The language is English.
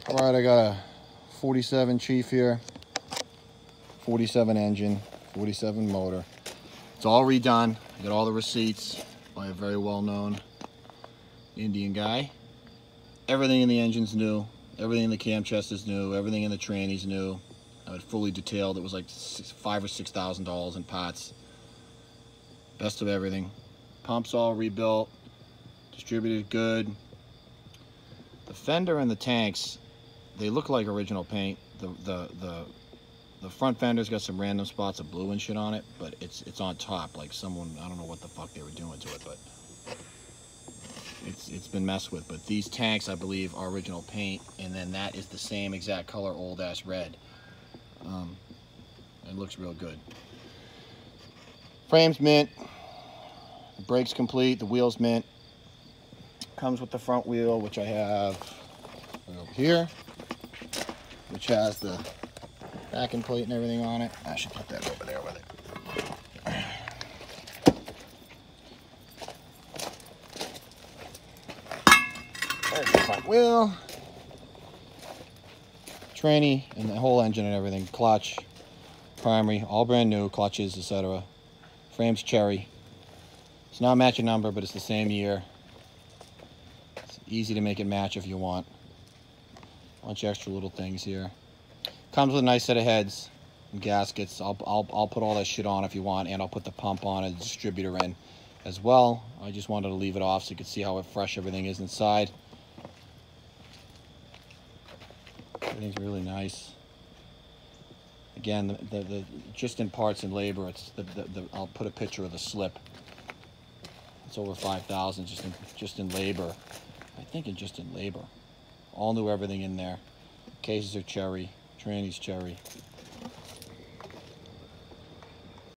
All right, I got a 47 Chief here, 47 engine, 47 motor. It's all redone. I got all the receipts by a very well-known Indian guy. Everything in the engine's new. Everything in the cam chest is new. Everything in the tranny's new. I had fully detailed. It was like $5,000 or $6,000 in parts. Best of everything. Pumps all rebuilt. Distributed good. The fender and the tanks, they look like original paint. The front fender's got some random spots of blue and shit on it, but it's on top. Like someone, I don't know what the fuck they were doing to it, but it's been messed with. But these tanks, I believe, are original paint, and then that is the same exact color, old ass red. It looks real good. Frame's mint. The brake's complete. The wheel's mint. Comes with the front wheel, which I have over here, which has the backing plate and everything on it. I should put that over there with it. There's the front wheel, tranny, and the whole engine and everything. Clutch, primary, all brand new, clutches, etc. Frame's cherry. It's not a matching number, but it's the same year. It's easy to make it match if you want. A bunch of extra little things here. Comes with a nice set of heads and gaskets. I'll put all that shit on if you want, and I'll put the pump on and the distributor in as well. I just wanted to leave it off so you could see how fresh everything is inside. Everything's really nice. Again, the just in parts and labor, it's I'll put a picture of the slip. It's over 5,000 just in labor. I think just in labor. All new everything in there. Cases are cherry. Tranny's cherry.